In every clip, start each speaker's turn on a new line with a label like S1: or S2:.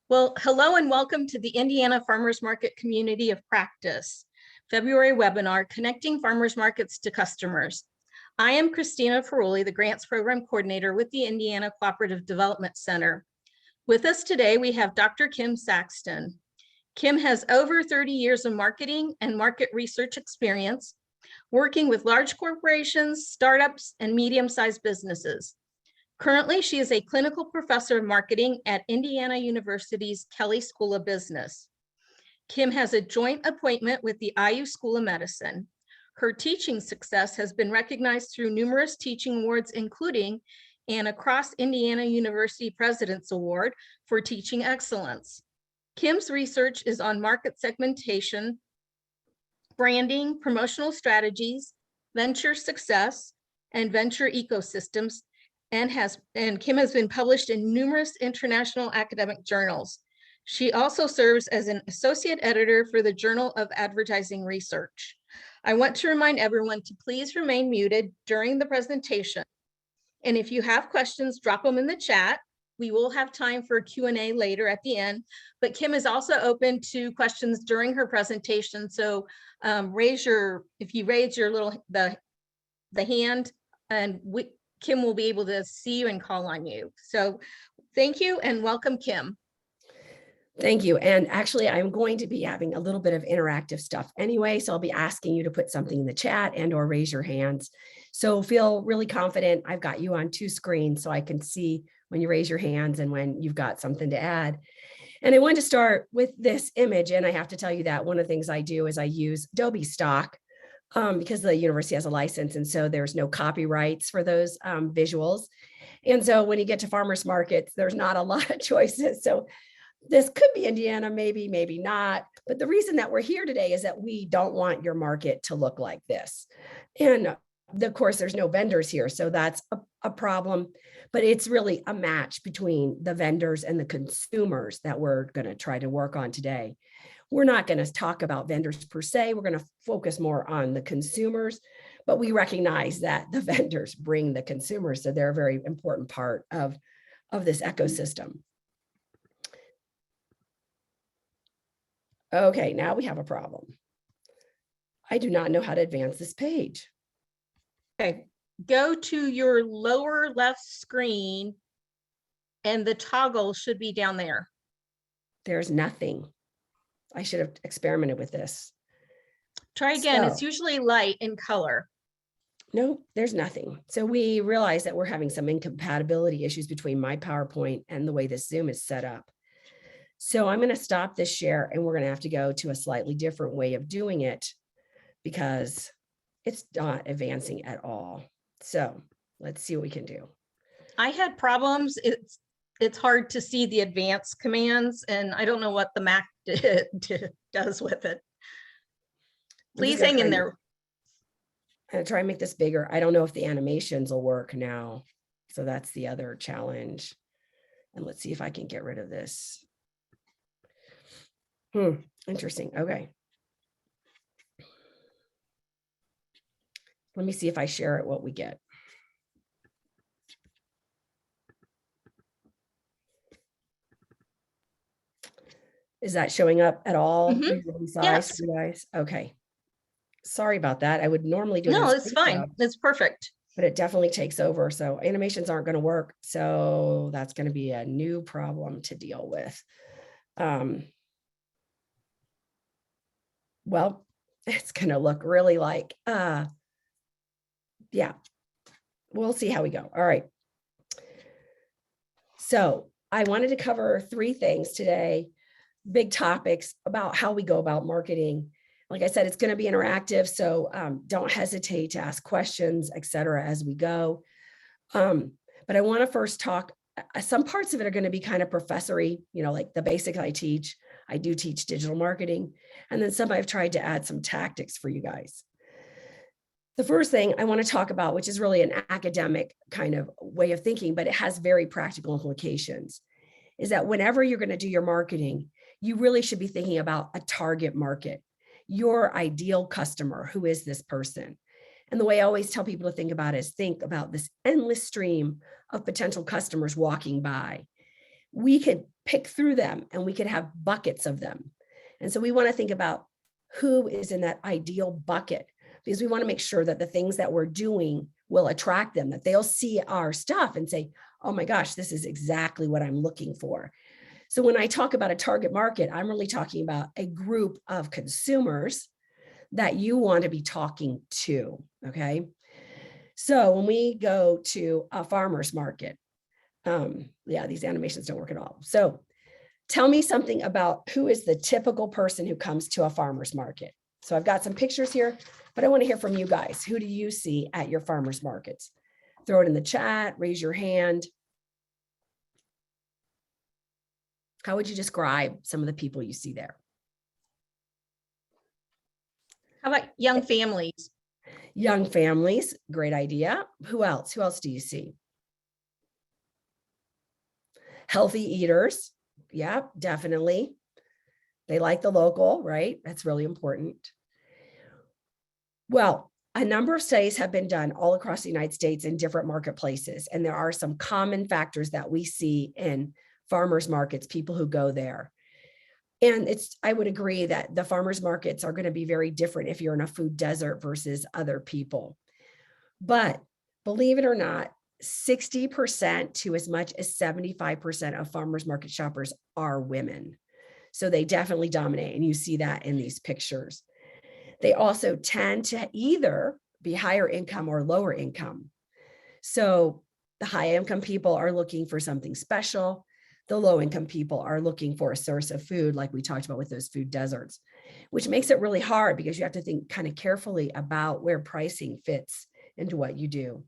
S1: Well, hello and welcome to the Indiana Farmers Market Community of Practice, February webinar, Connecting Farmers Markets to Customers. I am Christina Ferrulli, the Grants Program Coordinator with the Indiana Cooperative Development Center. With us today, we have Dr. Kim Saxton. Kim has over 30 years of marketing and market research experience, working with large corporations, startups, and medium-sized businesses. Currently, she is a clinical professor of marketing at Indiana University's Kelley School of Business. Kim has a joint appointment with the IU School of Medicine. Her teaching success has been recognized through numerous teaching awards, including an Across Indiana University President's Award for Teaching Excellence. Kim's research is on market segmentation, branding, promotional strategies, venture success, and venture ecosystems, and Kim has been published in numerous international academic journals. She also serves as an associate editor for the Journal of Advertising Research. I want to remind everyone to please remain muted during the presentation. And if you have questions, drop them in the chat. We will have time for a Q&A later at the end, but Kim is also open to questions during her presentation. So if you raise your the hand, and Kim will be able to see you and call on you. So thank you and welcome, Kim.
S2: Thank you. And actually, I'm going to be having a little bit of interactive stuff anyway. So I'll be asking you to put something in the chat and or raise your hands. So feel really confident. I've got you on two screens so I can see when you raise your hands and when you've got something to add. And I wanted to start with this image. And I have to tell you that one of the things I do is I use Adobe stock because the university has a license. And so there's no copyrights for those visuals. And so when you get to farmers markets, there's not a lot of choices. So this could be Indiana, maybe, maybe not. But the reason that we're here today is that we don't want your market to look like this. And of course, there's no vendors here. So that's a problem. But it's really a match between the vendors and the consumers that we're going to try to work on today. We're not going to talk about vendors per se. We're going to focus more on the consumers, but we recognize that the vendors bring the consumers. So they're a very important part of this ecosystem. Okay, now we have a problem. I do not know how to advance this page.
S1: Okay, go to your lower left screen and the toggle should be down there.
S2: There's nothing. I should have experimented with this.
S1: Try again. It's usually light in color.
S2: No, there's nothing. So we realize that we're having some incompatibility issues between my PowerPoint and the way this Zoom is set up. So I'm going to stop this share and we're going to have to go to a slightly different way of doing it because it's not advancing at all. So let's see what we can do.
S1: I had problems. It's hard to see the advanced commands and I don't know what the Mac does with it. Please hang in there.
S2: I'm going to try and make this bigger. I don't know if the animations will work now. So that's the other challenge. And let's see if I can get rid of this. Interesting. Okay. Let me see if I share it, what we get. Is that showing up at all?
S1: Yes.
S2: You guys? Okay. Sorry about that. I would normally do it.
S1: No, it's fine. It's perfect.
S2: But it definitely takes over. So animations aren't going to work. So that's going to be a new problem to deal with. Well, it's going to look really like, yeah, we'll see how we go. All right. So I wanted to cover three things today, big topics about how we go about marketing. Like I said, it's going to be interactive. So don't hesitate to ask questions, et cetera, as we go. But I want to first talk, some parts of it are going to be kind of professory, like the basics I teach. I do teach digital marketing. And then some I've tried to add some tactics for you guys. The first thing I want to talk about, which is really an academic kind of way of thinking, but it has very practical implications, is that whenever you're going to do your marketing, you really should be thinking about a target market, your ideal customer. Who is this person? And the way I always tell people to think about it is think about this endless stream of potential customers walking by. We could pick through them and we could have buckets of them. And so we want to think about who is in that ideal bucket, because we want to make sure that the things that we're doing will attract them, that they'll see our stuff and say, oh my gosh, this is exactly what I'm looking for. So when I talk about a target market, I'm really talking about a group of consumers that you want to be talking to, okay? So when we go to a farmer's market, yeah, these animations don't work at all. So tell me something about who is the typical person who comes to a farmer's market. So I've got some pictures here, but I want to hear from you guys. Who do you see at your farmer's markets? Throw it in the chat, raise your hand. How would you describe some of the people you see there?
S1: How about young families?
S2: Young families, great idea. Who else? Who else do you see? Healthy eaters. Yeah, definitely. They like the local, right? That's really important. Well, a number of studies have been done all across the United States in different marketplaces, and there are some common factors that we see in farmers markets, people who go there. And I would agree that the farmers markets are going to be very different if you're in a food desert versus other people. But believe it or not, 60% to as much as 75% of farmers market shoppers are women. So they definitely dominate, and you see that in these pictures. They also tend to either be higher income or lower income. So the high income people are looking for something special. The low income people are looking for a source of food, like we talked about with those food deserts, which makes it really hard because you have to think kind of carefully about where pricing fits into what you do.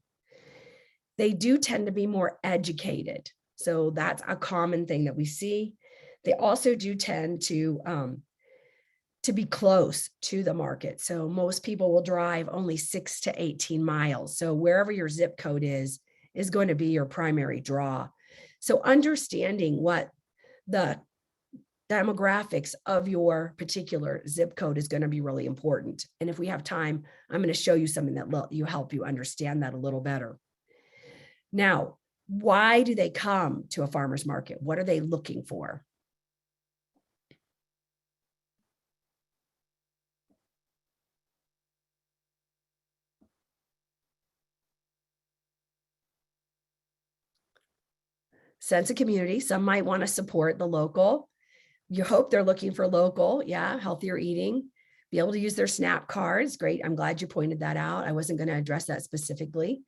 S2: They do tend to be more educated. So that's a common thing that we see. They also do tend to be close to the market. So most people will drive only 6 to 18 miles. So wherever your zip code is going to be your primary draw. So understanding what the demographics of your particular zip code is going to be really important. And if we have time, I'm going to show you something that will help you understand that a little better. Now, why do they come to a farmer's market? What are they looking for? Sense of community. Some might want to support the local. You hope they're looking for local, yeah, healthier eating, be able to use their SNAP cards. Great. I'm glad you pointed that out. I wasn't going to address that specifically.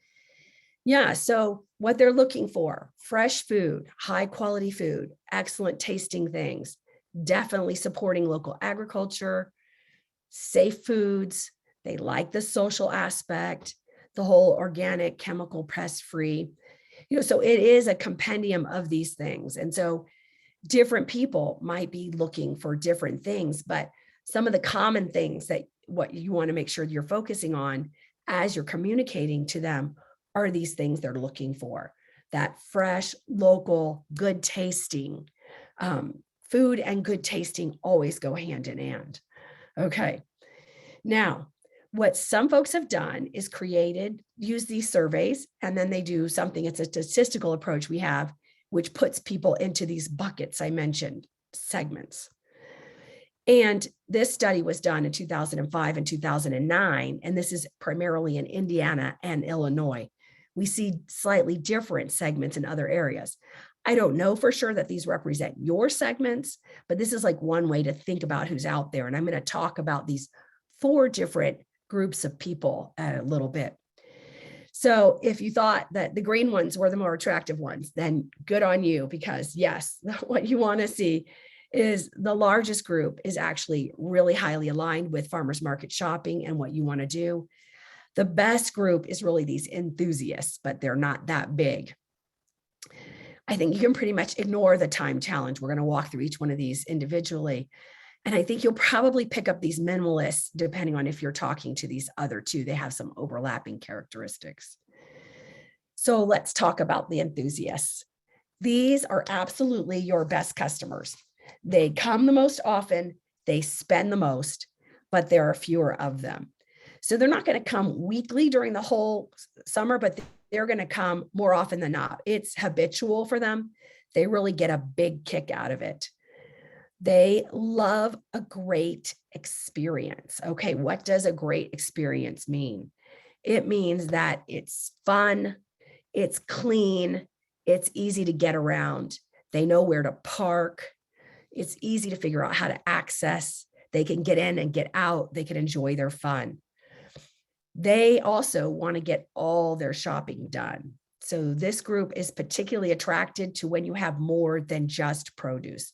S2: Yeah, so what they're looking for, fresh food, high quality food, excellent tasting things, definitely supporting local agriculture, safe foods. They like the social aspect, the whole organic, chemical, pest-free. So it is a compendium of these things. And so different people might be looking for different things, but some of the common things that what you want to make sure you're focusing on as you're communicating to them are these things they're looking for. That fresh, local, good tasting. Food and good tasting always go hand in hand. Okay. Now, what some folks have done is use these surveys, and then they do something, it's a statistical approach we have, which puts people into these buckets I mentioned, segments. And this study was done in 2005 and 2009, and this is primarily in Indiana and Illinois. We see slightly different segments in other areas. I don't know for sure that these represent your segments, but this is like one way to think about who's out there. And I'm going to talk about these 4 different groups of people a little bit. So if you thought that the green ones were the more attractive ones, then good on you, because yes, what you want to see is the largest group is actually really highly aligned with farmers market shopping and what you want to do. The best group is really these enthusiasts, but they're not that big. I think you can pretty much ignore the time challenge. We're going to walk through each one of these individually. And I think you'll probably pick up these minimalists depending on if you're talking to these other 2. They have some overlapping characteristics. So let's talk about the enthusiasts. These are absolutely your best customers. They come the most often, they spend the most, but there are fewer of them. So they're not going to come weekly during the whole summer, but they're going to come more often than not. It's habitual for them. They really get a big kick out of it. They love a great experience. Okay, what does a great experience mean? It means that it's fun, it's clean, it's easy to get around. They know where to park. It's easy to figure out how to access. They can get in and get out. They can enjoy their fun. They also want to get all their shopping done. So this group is particularly attracted to when you have more than just produce.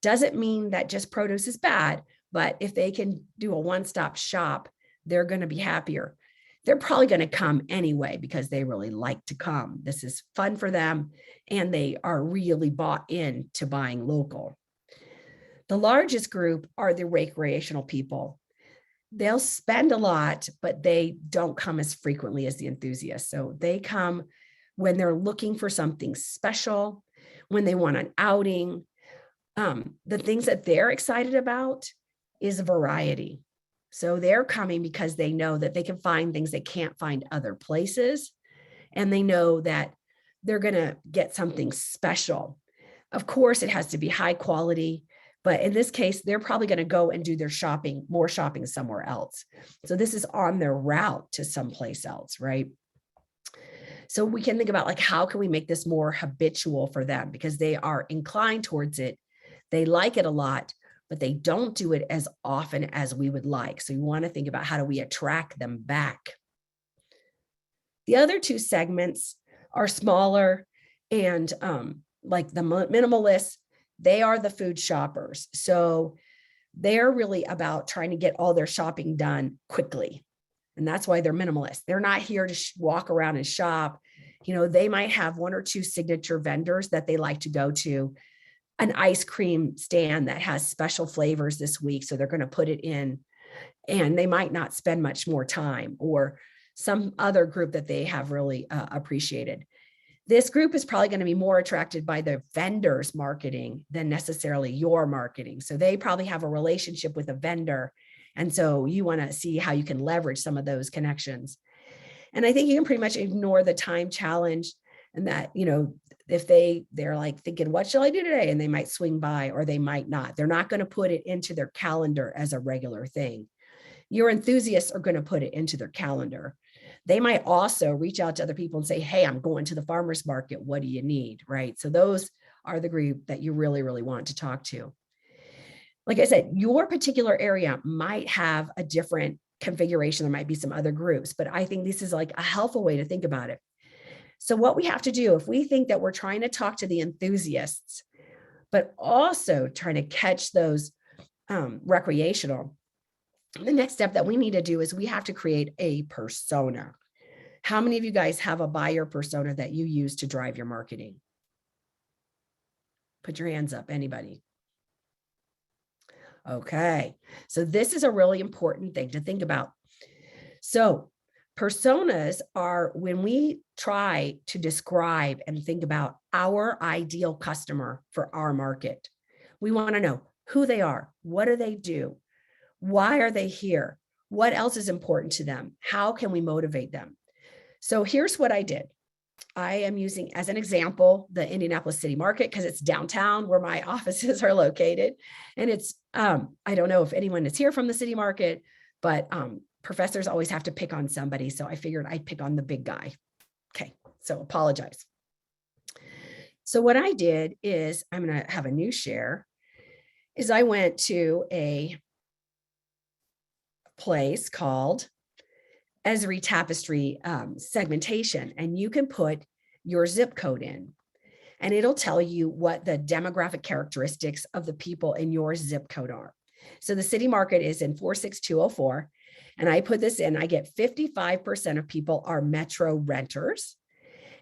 S2: Doesn't mean that just produce is bad, but if they can do a one-stop shop, they're going to be happier. They're probably going to come anyway because they really like to come. This is fun for them, and they are really bought in to buying local. The largest group are the recreational people. They'll spend a lot, but they don't come as frequently as the enthusiasts. So they come when they're looking for something special, when they want an outing. The things that they're excited about is variety. So they're coming because they know that they can find things they can't find other places. And they know that they're going to get something special. Of course, it has to be high quality. But in this case, they're probably going to go and do their shopping, more shopping somewhere else. So this is on their route to someplace else, right? So we can think about like, how can we make this more habitual for them? Because they are inclined towards it. They like it a lot, but they don't do it as often as we would like. So you want to think about how do we attract them back? The other two segments are smaller and like the minimalists, they are the food shoppers. So they're really about trying to get all their shopping done quickly. And that's why they're minimalist. They're not here to walk around and shop. You know, they might have one or two signature vendors that they like to go to, an ice cream stand that has special flavors this week. So they're going to put it in, and they might not spend much more time, or some other group that they have really appreciated. This group is probably going to be more attracted by the vendor's marketing than necessarily your marketing. So they probably have a relationship with a vendor. And so you want to see how you can leverage some of those connections. And I think you can pretty much ignore the time challenge, and that, you know, if they're like thinking, what shall I do today? And they might swing by, or they might not. They're not going to put it into their calendar as a regular thing. Your enthusiasts are going to put it into their calendar. They might also reach out to other people and say, hey, I'm going to the farmer's market. What do you need? Right. So those are the group that you really, really want to talk to. Like I said, your particular area might have a different configuration. There might be some other groups, but I think this is like a helpful way to think about it. So what we have to do, if we think that we're trying to talk to the enthusiasts, but also trying to catch those recreational, the next step that we need to do is we have to create a persona. How many of you guys have a buyer persona that you use to drive your marketing? Put your hands up, anybody? Okay, so this is a really important thing to think about. So personas are when we try to describe and think about our ideal customer for our market. We want to know who they are, what do they do, why are they here, what else is important to them, how can we motivate them? So here's what I did. I am using as an example the Indianapolis City Market because it's downtown where my offices are located. And it's, I don't know if anyone is here from the City Market, but professors always have to pick on somebody. So I figured I'd pick on the big guy. Okay, so apologize. So what I did is, I'm going to have a new share, is I went to a place called ESRI Tapestry Segmentation, and you can put your zip code in, and it'll tell you what the demographic characteristics of the people in your zip code are. So the City Market is in 46204, and I put this in, I get 55% of people are Metro renters,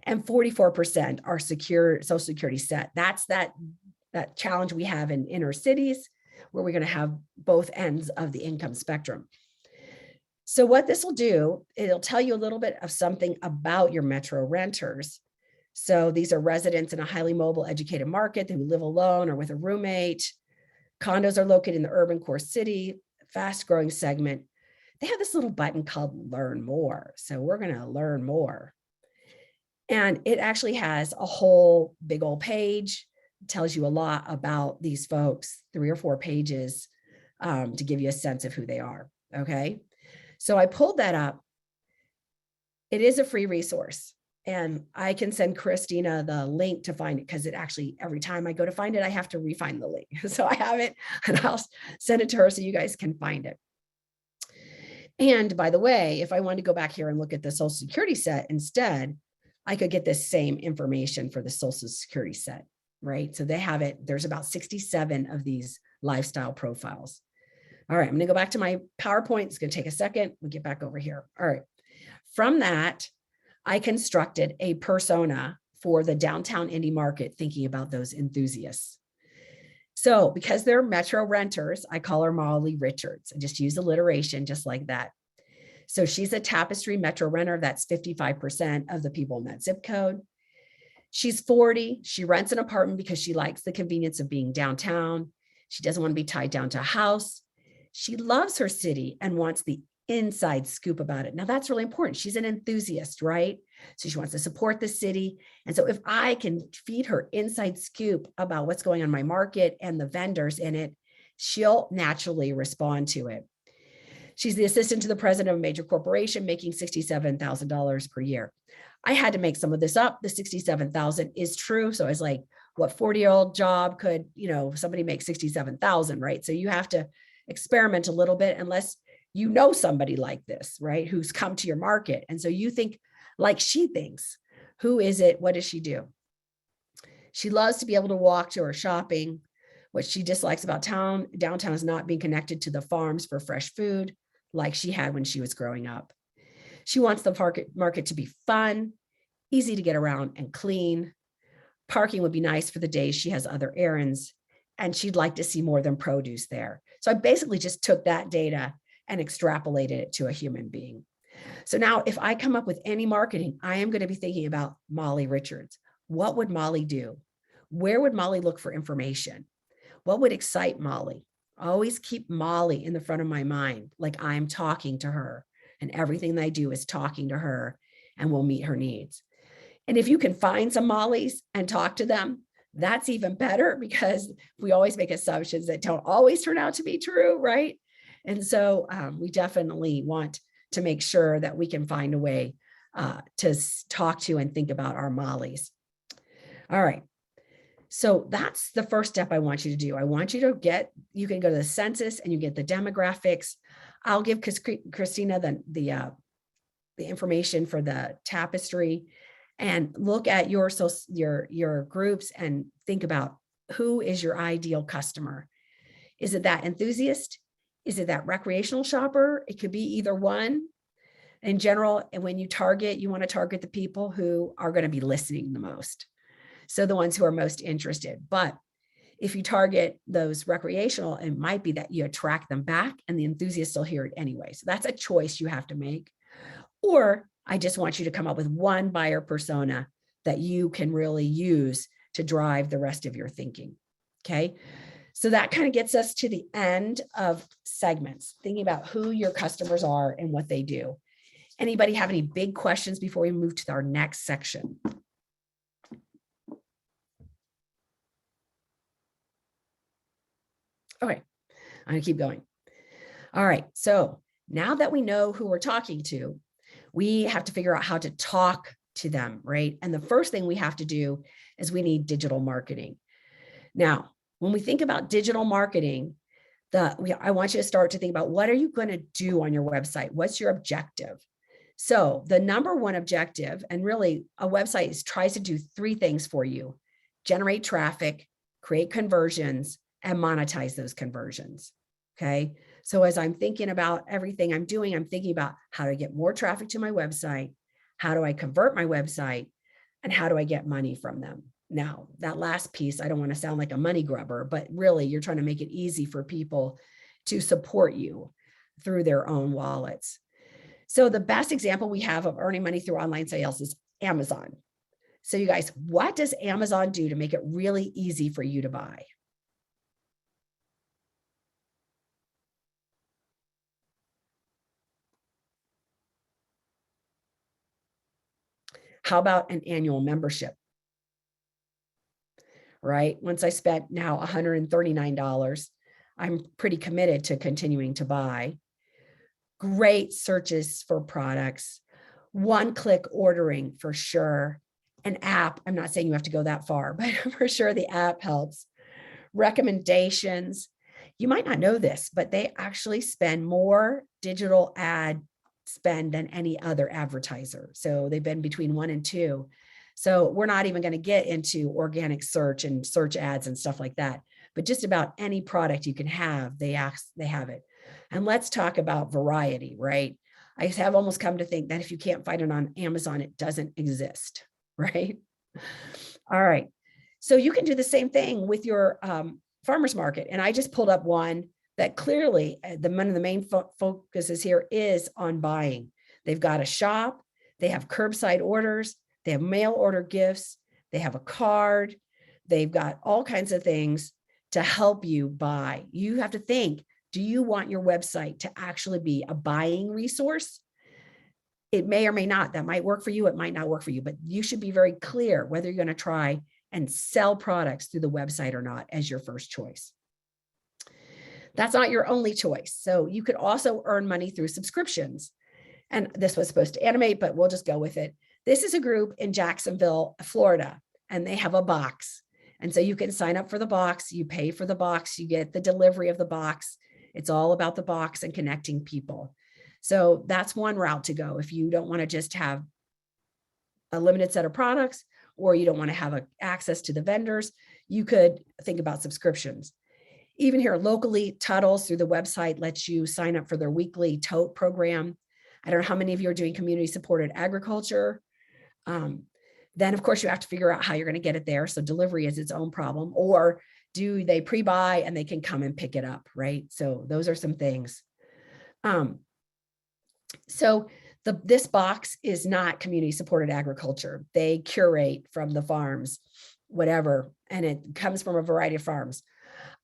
S2: and 44% are secure Social Security set. That's that challenge we have in inner cities, where we're going to have both ends of the income spectrum. So what this will do, it'll tell you a little bit of something about your Metro renters. So these are residents in a highly mobile, educated market who live alone or with a roommate. Condos are located in the urban core city, fast growing segment. They have this little button called Learn More. So we're going to learn more. And it actually has a whole big old page, tells you a lot about these folks, 3 or 4 pages to give you a sense of who they are. Okay. So I pulled that up. It is a free resource. And I can send Christina the link to find it because it actually, every time I go to find it, I have to re-find the link. So I have it and I'll send it to her so you guys can find it. And by the way, if I wanted to go back here and look at the Social Security set instead, I could get this same information for the Social Security set, right? So they have it. There's about 67 of these lifestyle profiles. All right, I'm going to go back to my PowerPoint. It's going to take a second. We'll get back over here. All right. From that, I constructed a persona for the downtown indie market, thinking about those enthusiasts. So because they're metro renters, I call her Molly Richards. I just use alliteration just like that. So she's a Tapestry metro renter. That's 55% of the people in that zip code. She's 40. She rents an apartment because she likes the convenience of being downtown. She doesn't want to be tied down to a house. She loves her city and wants the inside scoop about it. Now that's really important. She's an enthusiast, right? So she wants to support the city. And so if I can feed her inside scoop about what's going on in my market and the vendors in it, she'll naturally respond to it. She's the assistant to the president of a major corporation making $67,000 per year. I had to make some of this up. The 67,000 is true. So I was like, what 40-year-old job could, somebody make 67,000, right? So you have to experiment a little bit unless you know somebody like this, right? Who's come to your market. And so you think like she thinks. Who is it? What does she do? She loves to be able to walk to her shopping. What she dislikes about downtown is not being connected to the farms for fresh food like she had when she was growing up. She wants the market to be fun, easy to get around, and clean. Parking would be nice for the days she has other errands, and she'd like to see more than produce there. So I basically just took that data and extrapolated it to a human being. So now if I come up with any marketing, I am going to be thinking about Molly Richards. What would Molly do? Where would Molly look for information? What would excite Molly? Always keep Molly in the front of my mind, like I'm talking to her, and everything that I do is talking to her and will meet her needs. And if you can find some Mollys and talk to them, that's even better, because we always make assumptions that don't always turn out to be true, right? And so we definitely want to make sure that we can find a way to talk to and think about our Mollys. All right. So that's the first step I want you to do. I want you to you can go to the census and you get the demographics. I'll give Christina the information for the Tapestry, and look at your groups and think about who is your ideal customer. Is it that enthusiast? Is it that recreational shopper? It could be either one. In general, and when you want to target the people who are going to be listening the most. So the ones who are most interested. But if you target those recreational, it might be that you attract them back and the enthusiasts will hear it anyway. So that's a choice you have to make. Or I just want you to come up with one buyer persona that you can really use to drive the rest of your thinking. Okay. So that kind of gets us to the end of segments, thinking about who your customers are and what they do. Anybody have any big questions before we move to our next section? Okay, I'm gonna keep going. All right, so now that we know who we're talking to, we have to figure out how to talk to them, right? And the first thing we have to do is we need digital marketing. Now, when we think about digital marketing, I want you to start to think about, what are you going to do on your website? What's your objective? So the number one objective, and really a website tries to do 3 things for you: generate traffic, create conversions, and monetize those conversions. Okay. So as I'm thinking about everything I'm doing, I'm thinking about how to get more traffic to my website, how do I convert my website, and how do I get money from them? Now, that last piece, I don't want to sound like a money grubber, but really you're trying to make it easy for people to support you through their own wallets. So the best example we have of earning money through online sales is Amazon. So you guys, what does Amazon do to make it really easy for you to buy? How about an annual membership? Right? Once I spent now $139, I'm pretty committed to continuing to buy. Great searches for products, one-click ordering for sure. An app, I'm not saying you have to go that far, but for sure the app helps. Recommendations. You might not know this, but they actually spend more digital ad spend than any other advertiser. So they've been between 1 and 2. So we're not even going to get into organic search and search ads and stuff like that. But just about any product you can have, they have it. And let's talk about variety, right? I have almost come to think that if you can't find it on Amazon, it doesn't exist, right? All right. So you can do the same thing with your farmer's market. And I just pulled up one that clearly one of the main focuses here is on buying. They've got a shop, they have curbside orders, they have mail order gifts, they have a card, they've got all kinds of things to help you buy. You have to think, do you want your website to actually be a buying resource? It may or may not. That might work for you. It might not work for you, but you should be very clear whether you're going to try and sell products through the website or not as your first choice. That's not your only choice. So you could also earn money through subscriptions. And this was supposed to animate, but we'll just go with it. This is a group in Jacksonville, Florida, and they have a box. And so you can sign up for the box, you pay for the box, you get the delivery of the box. It's all about the box and connecting people. So that's one route to go. If you don't want to just have a limited set of products, or you don't want to have access to the vendors, you could think about subscriptions. Even here locally, Tuttle's through the website lets you sign up for their weekly tote program. I don't know how many of you are doing community supported agriculture. Then of course you have to figure out how you're going to get it there. So delivery is its own problem, or do they pre-buy and they can come and pick it up, right? So those are some things. This box is not community supported agriculture. They curate from the farms, whatever, and it comes from a variety of farms.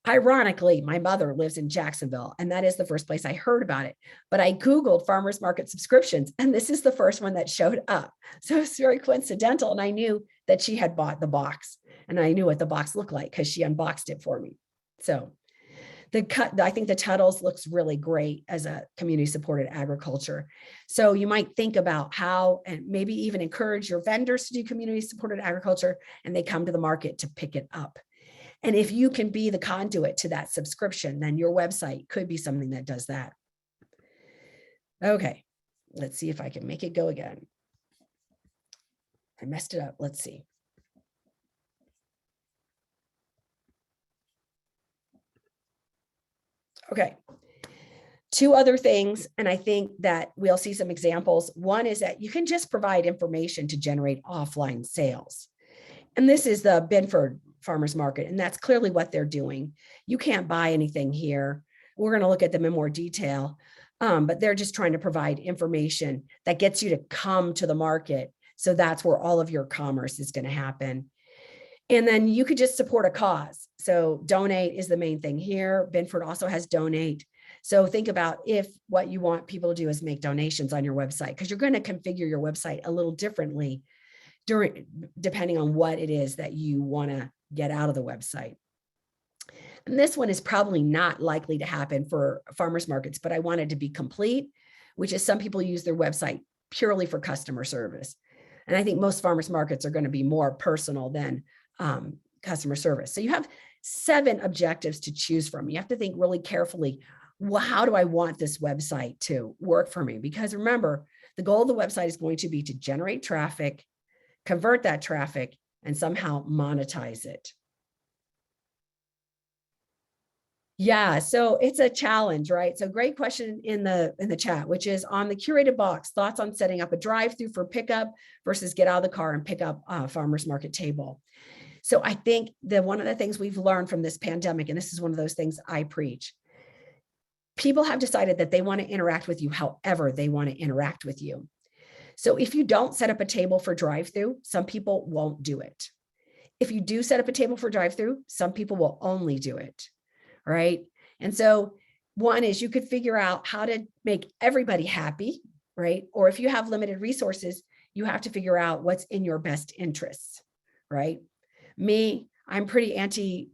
S2: Ironically, my mother lives in Jacksonville, and that is the first place I heard about it. But I Googled farmers market subscriptions, and this is the first one that showed up. So it's very coincidental. And I knew that she had bought the box, and I knew what the box looked like because she unboxed it for me. So I think the Tuttle's looks really great as a community supported agriculture. So you might think about how, and maybe even encourage your vendors to do community supported agriculture, and they come to the market to pick it up. And if you can be the conduit to that subscription, then your website could be something that does that. Okay, let's see if I can make it go again. I messed it up. Let's see. Okay. Two other things, and I think that we'll see some examples. One is that you can just provide information to generate offline sales. And this is the Binford Farmers Market, and that's clearly what they're doing. You can't buy anything here. We're going to look at them in more detail, but they're just trying to provide information that gets you to come to the market. So that's where all of your commerce is going to happen. And then you could just support a cause. So donate is the main thing here. Binford also has donate. So think about if what you want people to do is make donations on your website, because you're going to configure your website a little differently depending on what it is that you want to get out of the website. And this one is probably not likely to happen for farmers markets, but I wanted to be complete, which is some people use their website purely for customer service. And I think most farmers markets are going to be more personal than customer service. So you have 7 objectives to choose from. You have to think really carefully, well, how do I want this website to work for me? Because remember, the goal of the website is going to be to generate traffic, convert that traffic, and somehow monetize it. Yeah, so it's a challenge, right? So great question in the chat, which is on the curated box, thoughts on setting up a drive-through for pickup versus get out of the car and pick up a farmer's market table. So I think that one of the things we've learned from this pandemic, and this is one of those things I preach, people have decided that they want to interact with you however they want to interact with you. So if you don't set up a table for drive-through, some people won't do it. If you do set up a table for drive-through, some people will only do it, right? And so one is you could figure out how to make everybody happy, right? Or if you have limited resources, you have to figure out what's in your best interests, right? Me, I'm pretty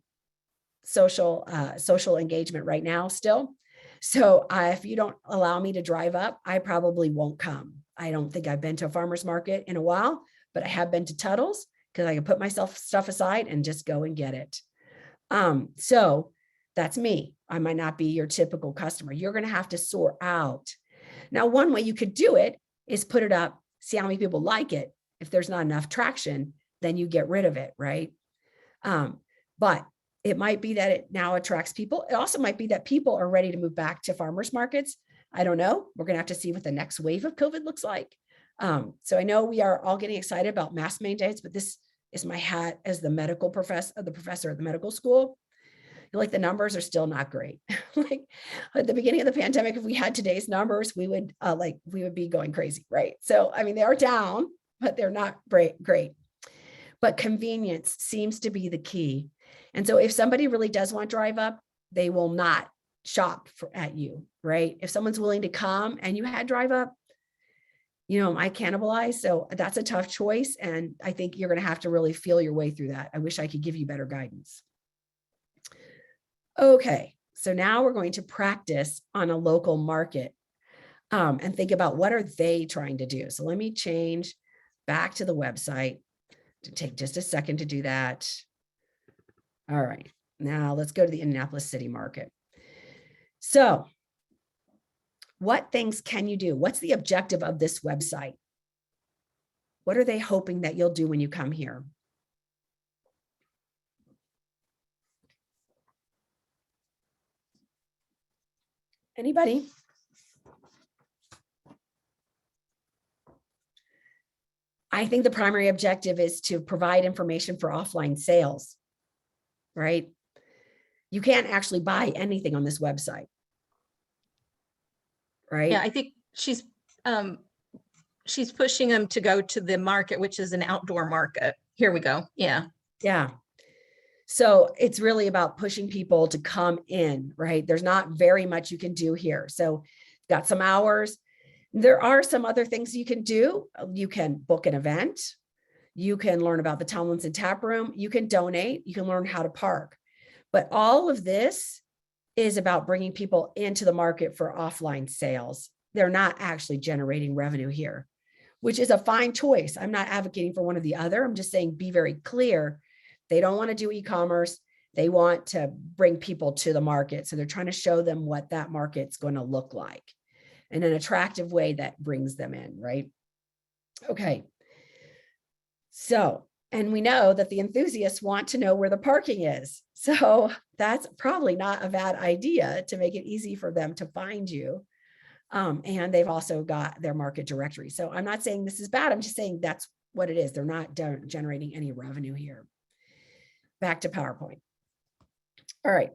S2: social engagement right now still. So if you don't allow me to drive up, I probably won't come. I don't think I've been to a farmer's market in a while, but I have been to Tuttle's because I can put myself stuff aside and just go and get it. So that's me. I might not be your typical customer. You're going to have to sort out. Now, one way you could do it is put it up, see how many people like it. If there's not enough traction, then you get rid of it, right? But it might be that it now attracts people. It also might be that people are ready to move back to farmers markets. I don't know. We're going to have to see what the next wave of COVID looks like. So I know we are all getting excited about mask mandates, but this is my hat as the professor at the medical school. Like the numbers are still not great. Like at the beginning of the pandemic, if we had today's numbers, we would be going crazy, right? So, I mean, they are down, but they're not great. But convenience seems to be the key. And so if somebody really does want to drive up, they will not shop at you, right? If someone's willing to come and you had drive up, I cannibalize. So that's a tough choice. And I think you're going to have to really feel your way through that. I wish I could give you better guidance. Okay, so now we're going to practice on a local market and think about what are they trying to do. So let me change back to the website to take just a second to do that. All right, now let's go to the Indianapolis City Market. So what things can you do? What's the objective of this website? What are they hoping that you'll do when you come here? Anybody? I think the primary objective is to provide information for offline sales, right? You can't actually buy anything on this website, right?
S1: Yeah, I think she's pushing them to go to the market, which is an outdoor market. Here we go. Yeah.
S2: Yeah. So it's really about pushing people to come in, right? There's not very much you can do here. So got some hours. There are some other things you can do. You can book an event. You can learn about the Tomlinson Tap Room. You can donate. You can learn how to park. But all of this is about bringing people into the market for offline sales. They're not actually generating revenue here, which is a fine choice. I'm not advocating for one or the other. I'm just saying be very clear. They don't want to do e-commerce. They want to bring people to the market. So they're trying to show them what that market's going to look like in an attractive way that brings them in, right? Okay. So, and we know that the enthusiasts want to know where the parking is. So that's probably not a bad idea to make it easy for them to find you. And they've also got their market directory. So I'm not saying this is bad. I'm just saying that's what it is. They're not generating any revenue here. Back to PowerPoint. All right.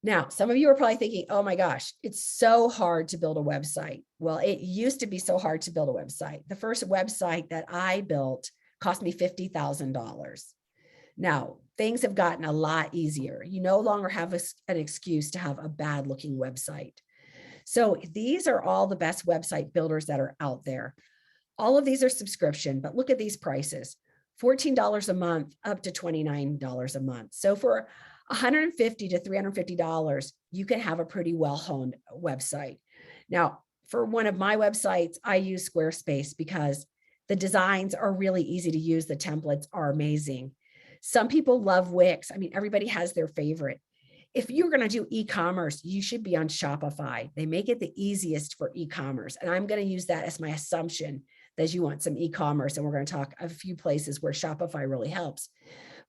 S2: Now, some of you are probably thinking, oh my gosh, it's so hard to build a website. Well, it used to be so hard to build a website. The first website that I built cost me $50,000. Now, things have gotten a lot easier. You no longer have an excuse to have a bad looking website. So these are all the best website builders that are out there. All of these are subscription, but look at these prices. $14 a month up to $29 a month. So for $150 to $350, you can have a pretty well-honed website. Now, for one of my websites, I use Squarespace because the designs are really easy to use. The templates are amazing. Some people love Wix. I mean, everybody has their favorite. If you're going to do e-commerce, you should be on Shopify. They make it the easiest for e-commerce. And I'm going to use that as my assumption that you want some e-commerce. And we're going to talk a few places where Shopify really helps.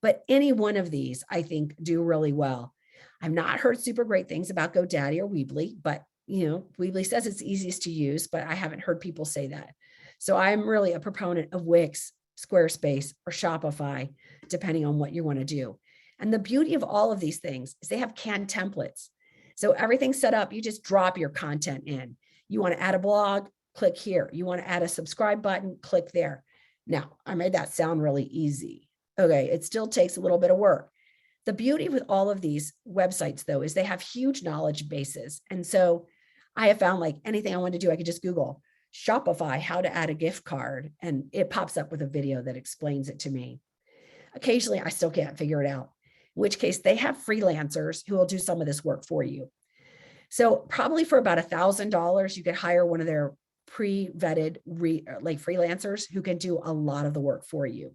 S2: But any one of these, I think, do really well. I've not heard super great things about GoDaddy or Weebly, but Weebly says it's easiest to use, but I haven't heard people say that. So I'm really a proponent of Wix, Squarespace, or Shopify, depending on what you want to do. And the beauty of all of these things is they have canned templates. So everything's set up. You just drop your content in. You want to add a blog, click here. You want to add a subscribe button, click there. Now, I made that sound really easy. Okay, it still takes a little bit of work. The beauty with all of these websites, though, is they have huge knowledge bases. And so I have found like anything I want to do, I could just Google Shopify how to add a gift card, and it pops up with a video that explains it to me. Occasionally, I still can't figure it out, in which case they have freelancers who will do some of this work for you. So probably for about $1,000, you could hire one of their pre-vetted like freelancers who can do a lot of the work for you.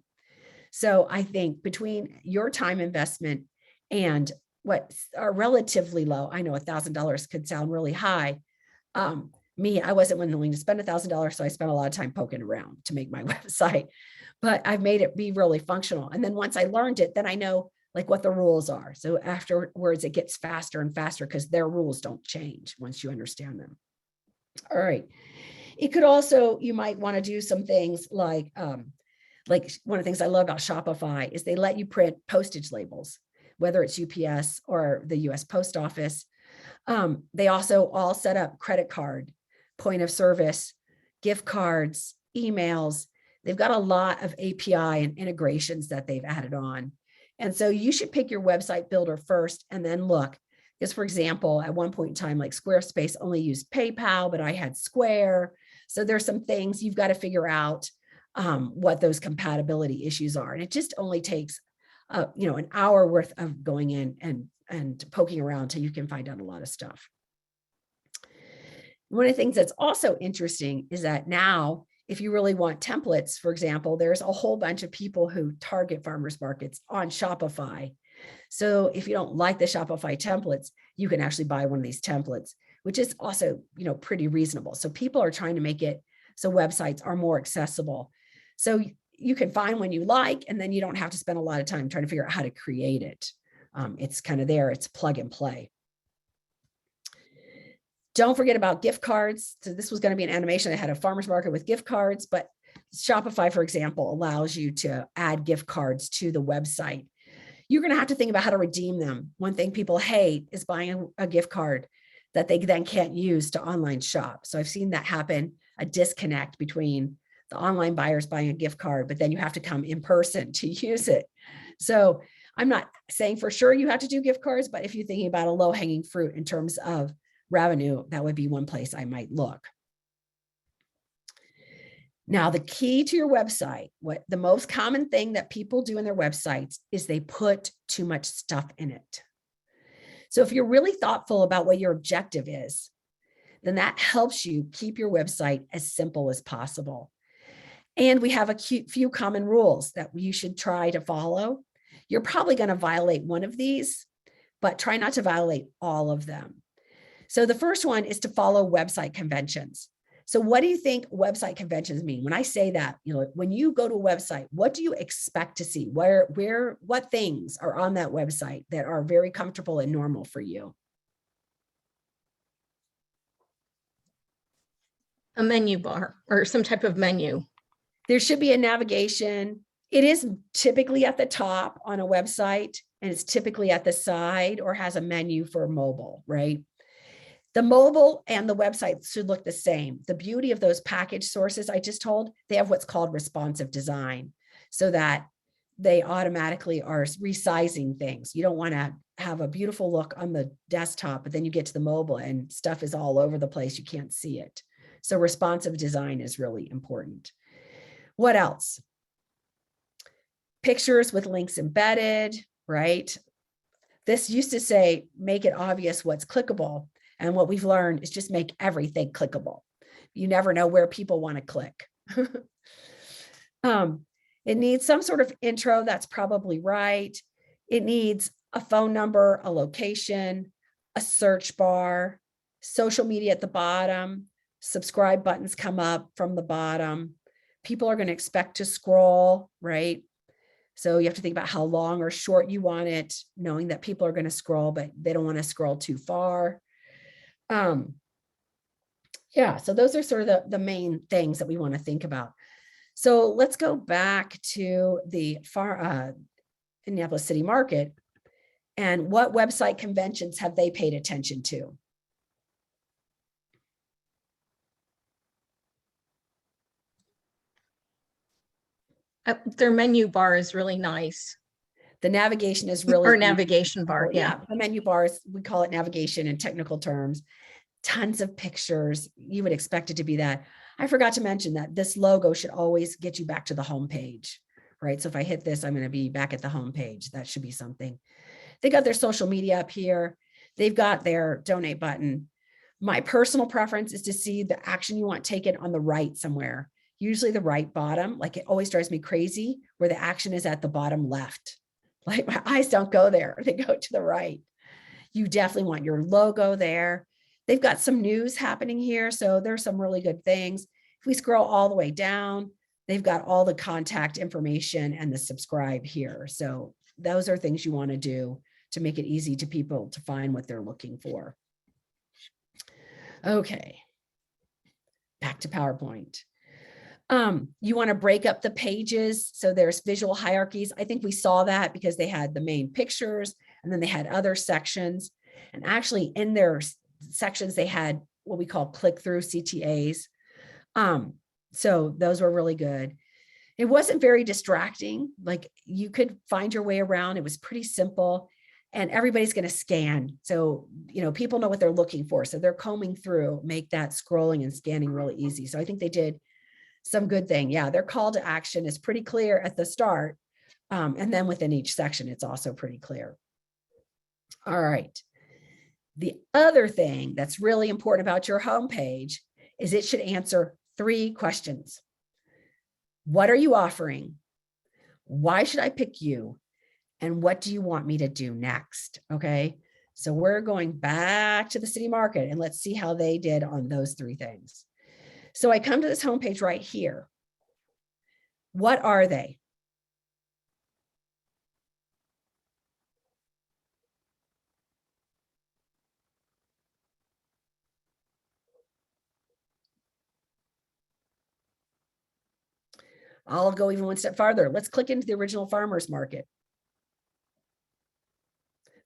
S2: So I think between your time investment and what are relatively low, I know $1,000 could sound really high. I wasn't willing to spend $1,000, so I spent a lot of time poking around to make my website, but I've made it be really functional. And then once I learned it, then I know like what the rules are. So afterwards, it gets faster and faster because their rules don't change once you understand them. All right. It could also, you might want to do some things like one of the things I love about Shopify is they let you print postage labels, whether it's UPS or the US Post Office. They also all set up credit card, point of service, gift cards, emails. They've got a lot of API and integrations that they've added on. And so you should pick your website builder first and then look. Because for example, at one point in time, like Squarespace only used PayPal, but I had Square. So there's some things you've got to figure out what those compatibility issues are. And it just only takes an hour worth of going in and poking around till you can find out a lot of stuff. One of the things that's also interesting is that now, if you really want templates, for example, there's a whole bunch of people who target farmers markets on Shopify. So if you don't like the Shopify templates, you can actually buy one of these templates, which is also, pretty reasonable. So people are trying to make it so websites are more accessible. So you can find one you like, and then you don't have to spend a lot of time trying to figure out how to create it. It's kind of there, it's plug and play. Don't forget about gift cards. So this was going to be an animation that had a farmer's market with gift cards, but Shopify, for example, allows you to add gift cards to the website. You're going to have to think about how to redeem them. One thing people hate is buying a gift card that they then can't use to online shop. So I've seen that happen, a disconnect between the online buyers buying a gift card, but then you have to come in person to use it. So I'm not saying for sure you have to do gift cards, but if you're thinking about a low-hanging fruit in terms of revenue, that would be one place I might look. Now, the key to your website, what the most common thing that people do in their websites is they put too much stuff in it. So if you're really thoughtful about what your objective is, then that helps you keep your website as simple as possible. And we have a few common rules that you should try to follow. You're probably going to violate one of these, but try not to violate all of them. So the first one is to follow website conventions. So what do you think website conventions mean? When I say that, when you go to a website, what do you expect to see? What things are on that website that are very comfortable and normal for you?
S1: A menu bar or some type of menu.
S2: There should be a navigation. It is typically at the top on a website, and it's typically at the side or has a menu for mobile, right? The mobile and the website should look the same. The beauty of those package sources I just told, they have what's called responsive design, so that they automatically are resizing things. You don't want to have a beautiful look on the desktop, but then you get to the mobile and stuff is all over the place. You can't see it. So responsive design is really important. What else? Pictures with links embedded, right? This used to say, make it obvious what's clickable. And what we've learned is just make everything clickable. You never know where people want to click. It needs some sort of intro. That's probably right. It needs a phone number, a location, a search bar, social media at the bottom, subscribe buttons come up from the bottom. People are going to expect to scroll, right? So you have to think about how long or short you want it, knowing that people are going to scroll, but they don't want to scroll too far. So those are sort of the main things that we want to think about. So let's go back to the Indianapolis City Market, and what website conventions have they paid attention to?
S1: Their menu bar is really nice.
S2: The navigation is really
S1: or navigation bar. Yeah.
S2: The menu bars, we call it navigation in technical terms. Tons of pictures. You would expect it to be that. I forgot to mention that this logo should always get you back to the home page, right? So if I hit this, I'm going to be back at the home page. That should be something. They got their social media up here. They've got their donate button. My personal preference is to see the action you want taken on the right somewhere, usually the right bottom. Like it always drives me crazy where the action is at the bottom left. Like my eyes don't go there. They go to the right. You definitely want your logo there. They've got some news happening here. So there's some really good things. If we scroll all the way down, they've got all the contact information and the subscribe here. So those are things you want to do to make it easy to people to find what they're looking for. Okay, back to PowerPoint. You want to break up the pages. So there's visual hierarchies. I think we saw that because they had the main pictures and then they had other sections. And actually in their sections, they had what we call click-through CTAs. So those were really good. It wasn't very distracting. Like you could find your way around. It was pretty simple and everybody's going to scan. So, you know, people know what they're looking for. So they're combing through, make that scrolling and scanning really easy. So I think they did some good thing. Yeah, their call to action is pretty clear at the start. And then within each section, it's also pretty clear. All right. The other thing that's really important about your homepage is it should answer 3 questions. What are you offering? Why should I pick you? And what do you want me to do next? Okay. So we're going back to the city market and let's see how they did on those 3 things. So I come to this homepage right here. What are they? I'll go even one step farther. Let's click into the original farmers market.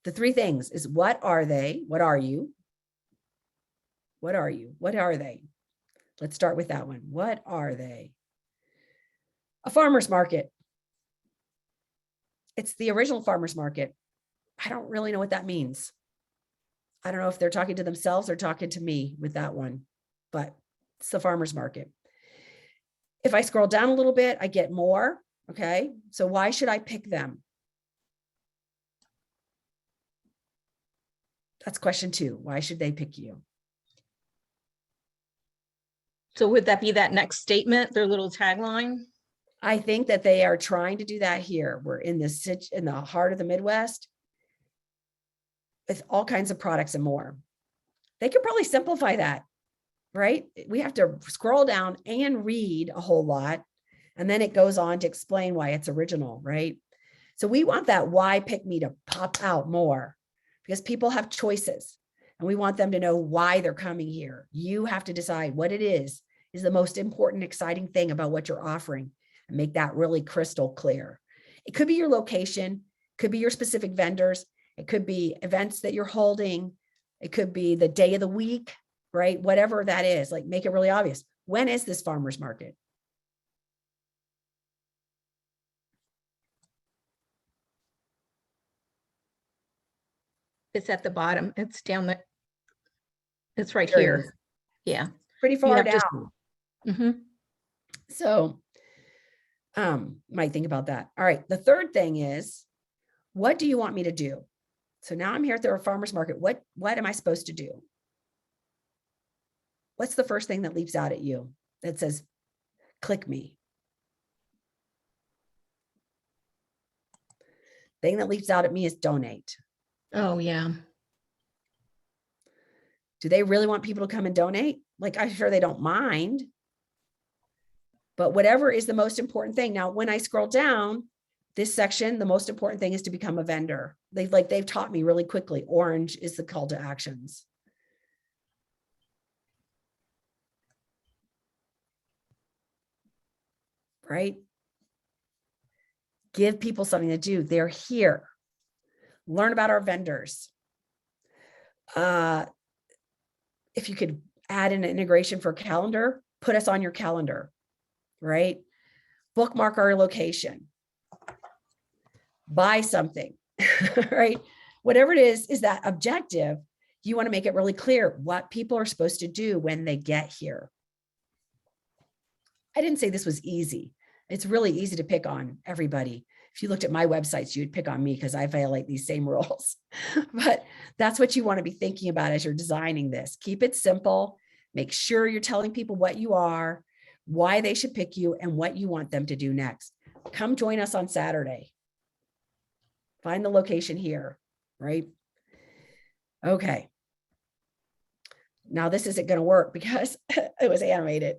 S2: The 3 things is what are they? What are you? What are you? What are they? Let's start with that one. What are they? A farmer's market. It's the original farmer's market. I don't really know what that means. I don't know if they're talking to themselves or talking to me with that one, but it's the farmer's market. If I scroll down a little bit, I get more. Okay. So why should I pick them? That's question 2. Why should they pick you?
S1: So would that be that next statement, their little tagline?
S2: I think that they are trying to do that here. We're in the heart of the Midwest with all kinds of products and more. They could probably simplify that, right? We have to scroll down and read a whole lot. And then it goes on to explain why it's original, right? So we want that why pick me to pop out more because people have choices and we want them to know why they're coming here. You have to decide what it is the most important, exciting thing about what you're offering and make that really crystal clear. It could be your location, could be your specific vendors. It could be events that you're holding. It could be the day of the week, right? Whatever that is, like make it really obvious. When is this farmer's market?
S1: It's at the bottom. It's down there. It's right
S2: There it
S1: here.
S2: is.
S1: Yeah.
S2: Pretty far down.
S1: Mhm.
S2: So might think about that. All right. The third thing is, what do you want me to do? So now I'm here at the farmer's market. What am I supposed to do? What's the first thing that leaps out at you that says, click me? Thing that leaps out at me is donate.
S1: Oh, yeah.
S2: Do they really want people to come and donate? Like, I'm sure they don't mind. But whatever is the most important thing. Now, when I scroll down this section, the most important thing is to become a vendor. They've taught me really quickly. Orange is the call to actions. Right? Give people something to do. They're here. Learn about our vendors. If you could add in an integration for calendar, put us on your calendar, right? Bookmark our location. Buy something, right? Whatever it is that objective, you want to make it really clear what people are supposed to do when they get here. I didn't say this was easy. It's really easy to pick on everybody. If you looked at my websites, you'd pick on me because I violate these same rules. But that's what you want to be thinking about as you're designing this. Keep it simple. Make sure you're telling people what you are, why they should pick you, and what you want them to do next. Come join us on Saturday. Find the location here, right? Okay. Now this isn't going to work because it was animated.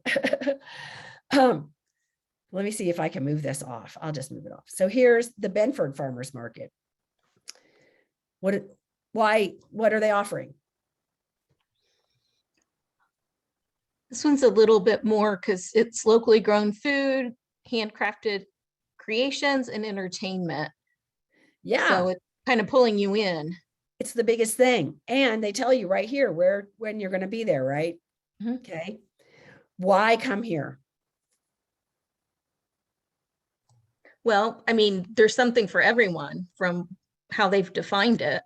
S2: Let me see if I can move this off. I'll just move it off. So here's the Benford Farmers Market. What are they offering?
S1: This one's a little bit more because it's locally grown food, handcrafted creations, and entertainment.
S2: Yeah.
S1: So it's kind of pulling you in.
S2: It's the biggest thing. And they tell you right here when you're going to be there, right?
S1: Mm-hmm.
S2: Okay. Why come here?
S1: Well, I mean, there's something for everyone from how they've defined it.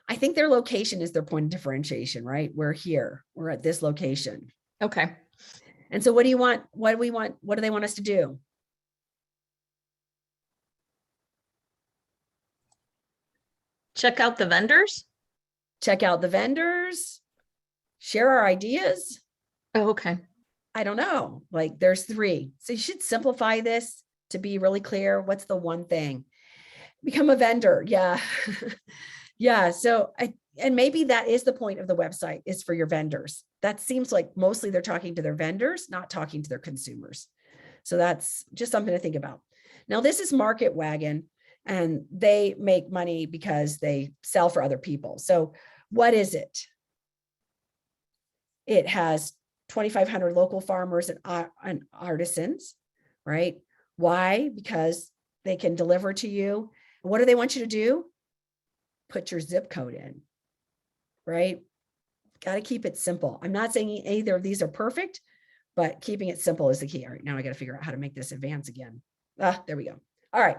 S2: I think their location is their point of differentiation, right? We're here. We're at this location.
S1: Okay.
S2: And so what do you want? What do we want? What do they want us to do?
S1: Check out the vendors.
S2: Check out the vendors, share our ideas.
S1: Oh, okay.
S2: I don't know. Like there's 3. So you should simplify this to be really clear. What's the one thing? Become a vendor. Yeah. Yeah. So and maybe that is the point of the website, is for your vendors. That seems like mostly they're talking to their vendors, not talking to their consumers. So that's just something to think about. Now, this is Marketwagon, and they make money because they sell for other people. So what is it? It has 2,500 local farmers and artisans, right? Why? Because they can deliver to you. What do they want you to do? Put your zip code in, right? Got to keep it simple. I'm not saying either of these are perfect, but keeping it simple is the key. All right, now I got to figure out how to make this advance again. There we go. All right.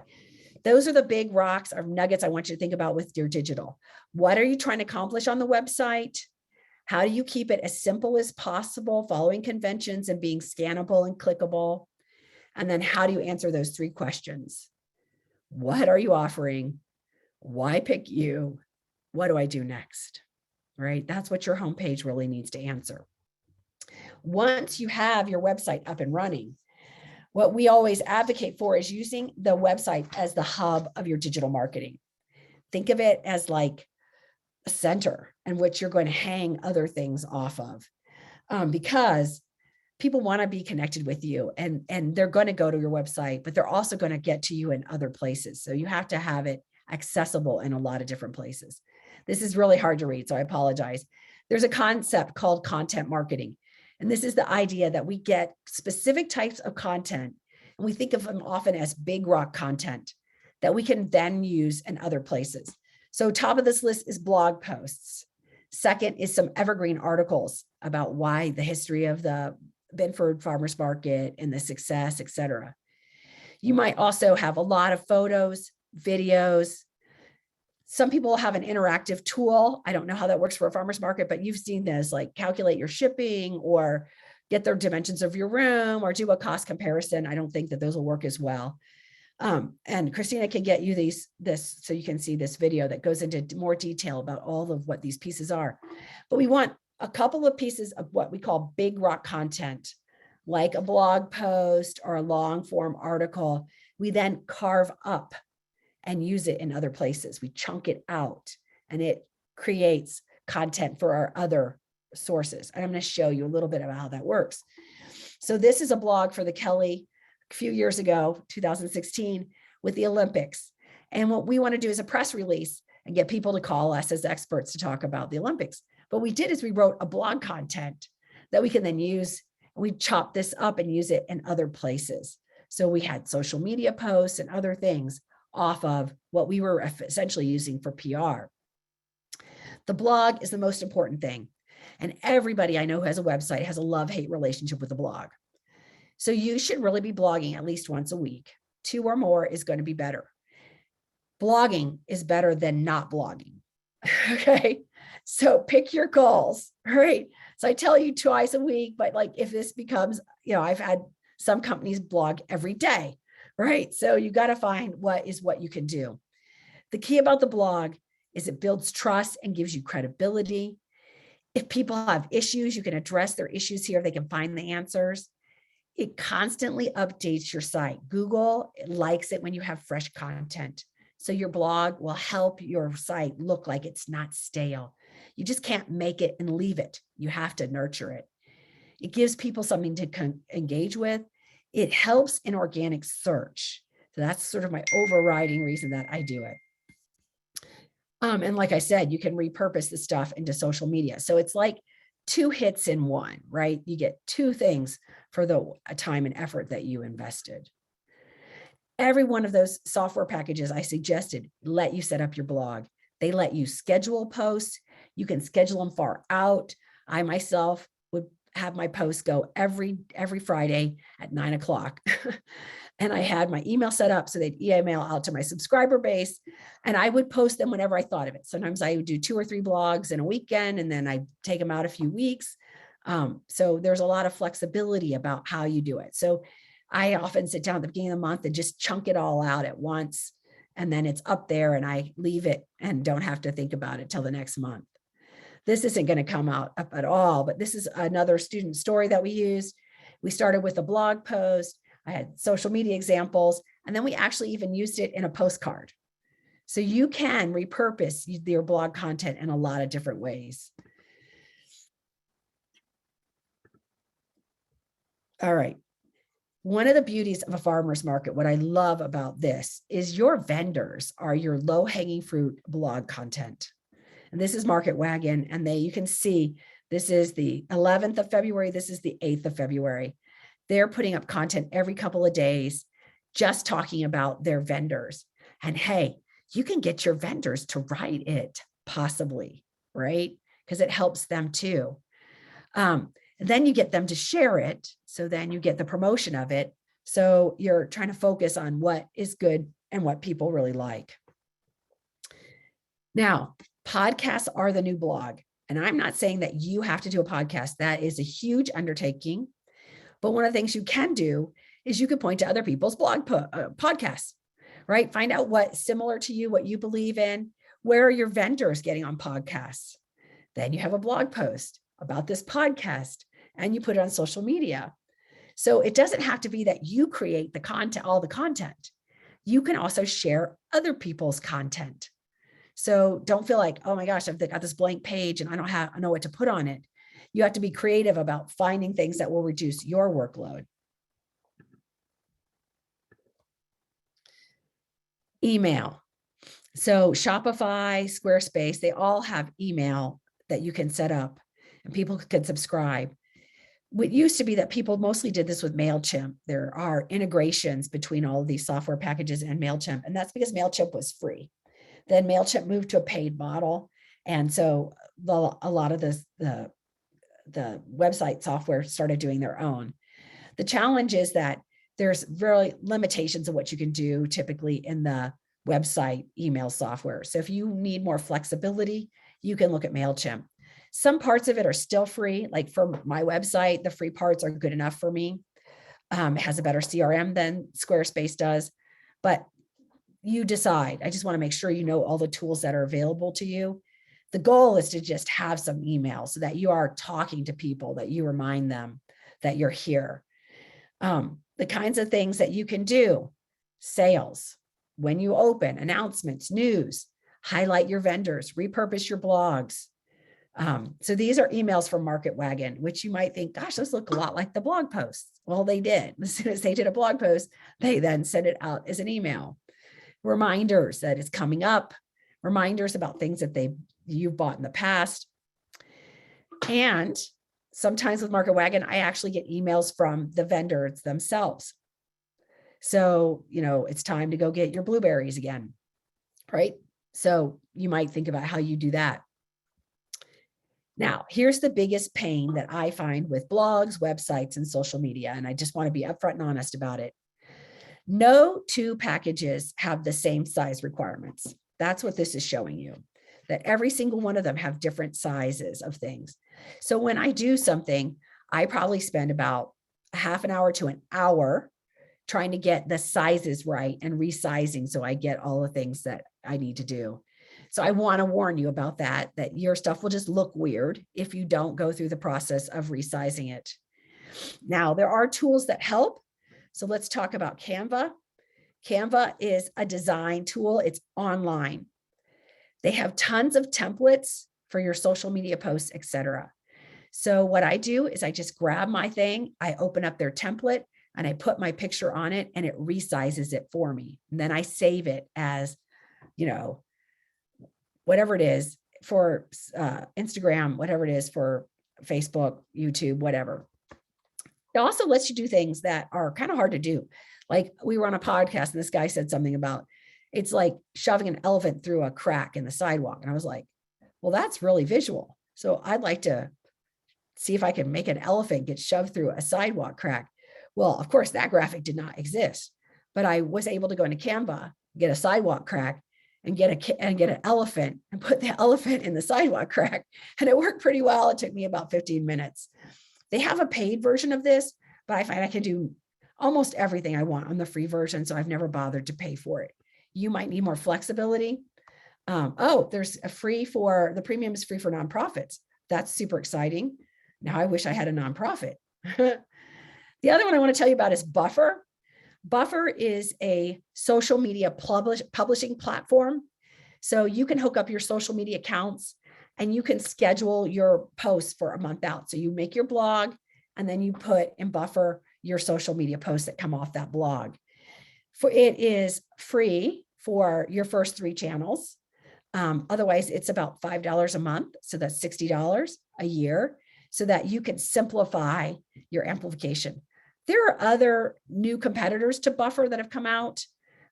S2: Those are the big rocks or nuggets I want you to think about with your digital. What are you trying to accomplish on the website? How do you keep it as simple as possible, following conventions and being scannable and clickable? And then how do you answer those 3 questions? What are you offering? Why pick you? What do I do next? Right? That's what your homepage really needs to answer. Once you have your website up and running, what we always advocate for is using the website as the hub of your digital marketing. Think of it as like a center in which you're going to hang other things off of, because people want to be connected with you, and they're going to go to your website, but they're also going to get to you in other places. So you have to have it accessible in a lot of different places. This is really hard to read, so I apologize. There's a concept called content marketing. And this is the idea that we get specific types of content, and we think of them often as big rock content that we can then use in other places. So top of this list is blog posts. Second is some evergreen articles about why the history of the Benford Farmers Market and the success, et cetera. You might also have a lot of photos, videos. Some people have an interactive tool. I don't know how that works for a farmer's market, but you've seen this, like calculate your shipping or get the dimensions of your room or do a cost comparison. I don't think that those will work as well. And Christina can get you this so you can see this video that goes into more detail about all of what these pieces are. But we want a couple of pieces of what we call big rock content, like a blog post or a long form article. We then carve up and use it in other places. We chunk it out and it creates content for our other sources. And I'm going to show you a little bit about how that works. So this is a blog for the Kelly a few years ago, 2016, with the Olympics. And what we want to do is a press release and get people to call us as experts to talk about the Olympics. What we did is we wrote a blog content that we can then use. And we chopped this up and use it in other places. So we had social media posts and other things off of what we were essentially using for PR. The blog is the most important thing. And everybody I know who has a website has a love-hate relationship with the blog. So you should really be blogging at least once a week. 2 or more is going to be better. Blogging is better than not blogging. Okay. So pick your goals, right? So I tell you twice a week, but like if this becomes, I've had Some companies blog every day, right? So you got to find what you can do. The key about the blog is it builds trust and gives you credibility. If people have issues, you can address their issues here. They can find the answers. It constantly updates your site. Google likes it when you have fresh content. So your blog will help your site look like it's not stale. You just can't make it and leave it. You have to nurture it. It gives people something to engage with. It helps in organic search. So that's sort of my overriding reason that I do it. And like I said, you can repurpose the stuff into social media. So it's like 2 hits in one, right? You get 2 things for the time and effort that you invested. Every one of those software packages I suggested let you set up your blog. They let you schedule posts. You can schedule them far out. I myself would have my posts go every Friday at 9 o'clock. And I had my email set up so they'd email out to my subscriber base, and I would post them whenever I thought of it. Sometimes I would do 2 or 3 blogs in a weekend, and then I take them out a few weeks. So there's a lot of flexibility about how you do it. So I often sit down at the beginning of the month and just chunk it all out at once, and then it's up there and I leave it and don't have to think about it till the next month. This isn't going to come out up at all, but this is another student story that we used. We started with a blog post. I had social media examples, and then we actually even used it in a postcard. So you can repurpose your blog content in a lot of different ways. All right. One of the beauties of a farmer's market, what I love about this is your vendors are your low-hanging fruit blog content. And this is Marketwagon, and you can see this is the 11th of February. This is the 8th of February. They're putting up content every couple of days, just talking about their vendors. And hey, you can get your vendors to write it possibly, right? Because it helps them too. Then you get them to share it. So then you get the promotion of it. So you're trying to focus on what is good and what people really like. Now, podcasts are the new blog. And I'm not saying that you have to do a podcast. That is a huge undertaking. But one of the things you can do is you could point to other people's podcasts, right? Find out what's similar to you, what you believe in. Where are your vendors getting on podcasts? Then you have a blog post about this podcast and you put it on social media. So it doesn't have to be that you create the content, all the content. You can also share other people's content. So don't feel like, oh my gosh, I've got this blank page and I know what to put on it. You have to be creative about finding things that will reduce your workload. Email. So Shopify, Squarespace, they all have email that you can set up and people can subscribe. What used to be that people mostly did this with MailChimp. There are integrations between all of these software packages and MailChimp, and that's because MailChimp was free. Then MailChimp moved to a paid model. And so a lot of the website software started doing their own. The challenge is that there's really limitations of what you can do typically in the website email software. So if you need more flexibility, you can look at MailChimp. Some parts of it are still free. Like for my website, the free parts are good enough for me. It has a better CRM than Squarespace does, but you decide. I just want to make sure you know all the tools that are available to you. The goal is to just have some email so that you are talking to people, that you remind them that you're here. The kinds of things that you can do: sales, when you open, announcements, news, highlight your vendors, repurpose your blogs. So these are emails from Marketwagon, which you might think, gosh, those look a lot like the blog posts. Well, they did. As soon as they did a blog post, they then sent it out as an email. Reminders that it's coming up, reminders about things that you've bought in the past. And sometimes with Marketwagon, I actually get emails from the vendors themselves. So, it's time to go get your blueberries again, right? So you might think about how you do that. Now, here's the biggest pain that I find with blogs, websites, and social media, and I just want to be upfront and honest about it. No two packages have the same size requirements. That's what this is showing you, that every single one of them have different sizes of things. So when I do something, I probably spend about a half an hour to an hour trying to get the sizes right and resizing so I get all the things that I need to do. So I want to warn you about that your stuff will just look weird if you don't go through the process of resizing it. Now, there are tools that help. So let's talk about Canva. Canva is a design tool. It's online. They have tons of templates for your social media posts, etc. So what I do is I just grab my thing, I open up their template, and I put my picture on it, and it resizes it for me. And then I save it as, whatever it is for Instagram, whatever it is for Facebook, YouTube, whatever. It also lets you do things that are kind of hard to do. Like we were on a podcast and this guy said something about, it's like shoving an elephant through a crack in the sidewalk. And I was like, well, that's really visual. So I'd like to see if I can make an elephant get shoved through a sidewalk crack. Well, of course, that graphic did not exist, but I was able to go into Canva, get a sidewalk crack, and get an elephant and put the elephant in the sidewalk crack. And it worked pretty well. It took me about 15 minutes. They have a paid version of this, but I find I can do almost everything I want on the free version. So I've never bothered to pay for it. You might need more flexibility. There's the premium is free for nonprofits. That's super exciting. Now I wish I had a nonprofit. The other one I want to tell you about is Buffer. Buffer is a social media publishing platform. So you can hook up your social media accounts and you can schedule your posts for a month out. So you make your blog and then you put in Buffer your social media posts that come off that blog. It is free for your first 3 channels. Otherwise, it's about $5 a month. So that's $60 a year so that you can simplify your amplification. There are other new competitors to Buffer that have come out.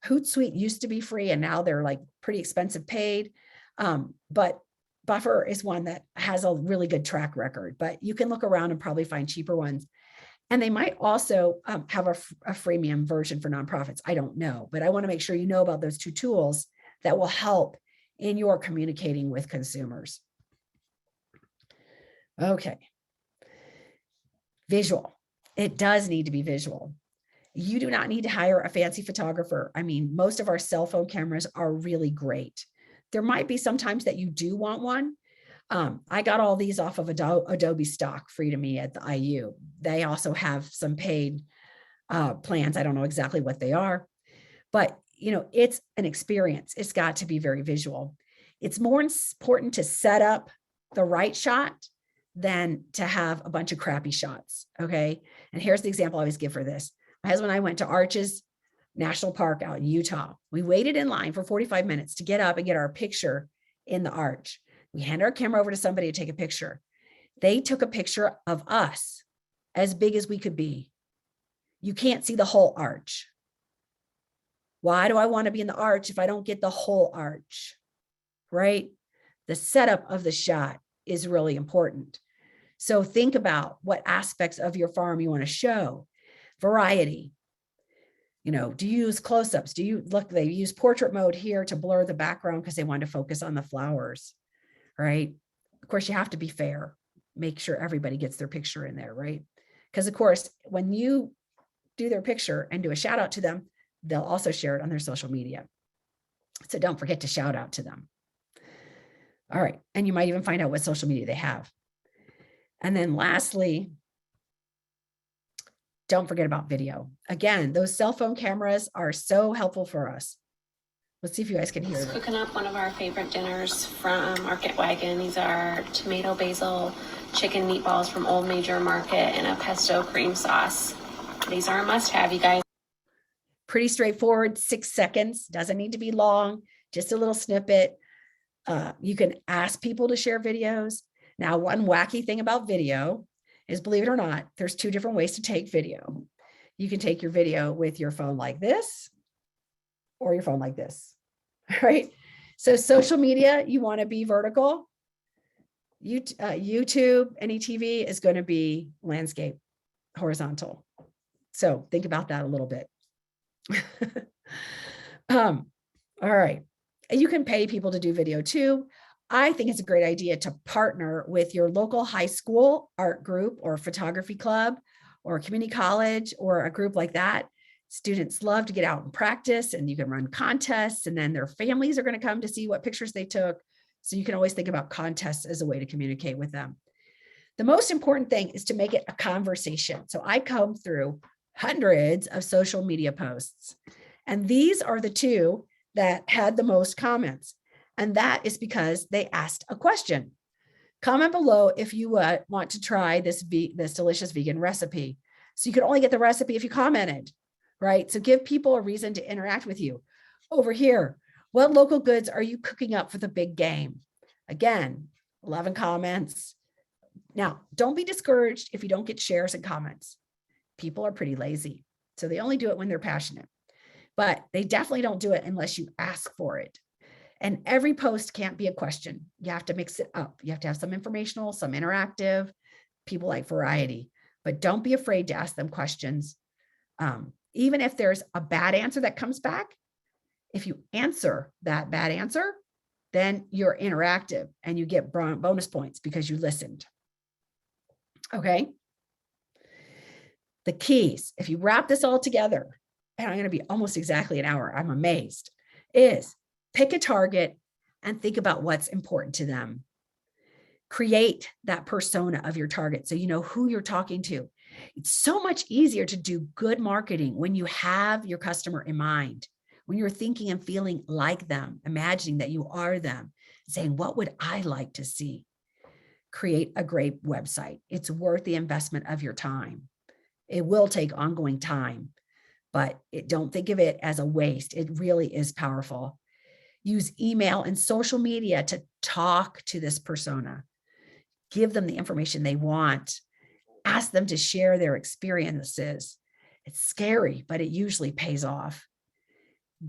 S2: Hootsuite used to be free and now they're like pretty expensive paid. But Buffer is one that has a really good track record, but you can look around and probably find cheaper ones. And they might also have a freemium version for nonprofits. I don't know, but I want to make sure you know about those 2 tools that will help in your communicating with consumers. Okay. Visual. It does need to be visual. You do not need to hire a fancy photographer. I mean, most of our cell phone cameras are really great. There might be sometimes that you do want one. I got all these off of Adobe stock free to me at the IU. They also have some paid plans. I don't know exactly what they are, but it's an experience. It's got to be very visual. It's more important to set up the right shot than to have a bunch of crappy shots. Okay. And here's the example I always give for this. My husband and I went to Arches National Park out in Utah. We waited in line for 45 minutes to get up and get our picture in the arch. We hand our camera over to somebody to take a picture. They took a picture of us as big as we could be. You can't see the whole arch. Why do I want to be in the arch if I don't get the whole arch? Right? The setup of the shot is really important. So think about what aspects of your farm you want to show. Variety. Do you use close-ups? They use portrait mode here to blur the background because they want to focus on the flowers, right? Of course, you have to be fair. Make sure everybody gets their picture in there, right? Because of course, when you do their picture and do a shout out to them, they'll also share it on their social media. So don't forget to shout out to them. All right. And you might even find out what social media they have. And then lastly, don't forget about video. Again, those cell phone cameras are so helpful for us. Let's see if you guys can hear
S3: Just
S2: that.
S3: cooking up one of our favorite dinners from Marketwagon. These are tomato basil chicken meatballs from Old Major Market and a pesto cream sauce. These are a must-have, you guys.
S2: Pretty straightforward, 6 seconds. Doesn't need to be long, just a little snippet. You can ask people to share videos. Now, one wacky thing about video is, believe it or not, there's 2 different ways to take video. You can take your video with your phone like this or your phone like this, right? So social media, you want to be vertical. YouTube, any TV is going to be landscape, horizontal. So think about that a little bit. All right. You can pay people to do video too. I think it's a great idea to partner with your local high school art group or photography club or a community college or a group like that, students love to get out and practice, and you can run contests, and then their families are going to come to see what pictures they took. So you can always think about contests as a way to communicate with them. The most important thing is to make it a conversation. So I come through hundreds of social media posts, and these are the 2 that had the most comments. And that is because they asked a question. Comment below if you want to try this delicious vegan recipe. So you can only get the recipe if you commented, right? So give people a reason to interact with you. Over here, what local goods are you cooking up for the big game? Again, 11 comments. Now, don't be discouraged if you don't get shares and comments. People are pretty lazy, so they only do it when they're passionate, but they definitely don't do it unless you ask for it. And every post can't be a question. You have to mix it up. You have to have some informational, some interactive. People like variety, but don't be afraid to ask them questions. Even if there's a bad answer that comes back, if you answer that bad answer, then you're interactive and you get bonus points because you listened. Okay. The keys, if you wrap this all together, and I'm going to be almost exactly an hour, I'm amazed, is pick a target and think about what's important to them. Create that persona of your target so you know who you're talking to. It's so much easier to do good marketing when you have your customer in mind, when you're thinking and feeling like them, imagining that you are them, saying, what would I like to see? Create a great website. It's worth the investment of your time. It will take ongoing time, but don't think of it as a waste. It really is powerful. Use email and social media to talk to this persona. Give them the information they want. Ask them to share their experiences. It's scary, but it usually pays off.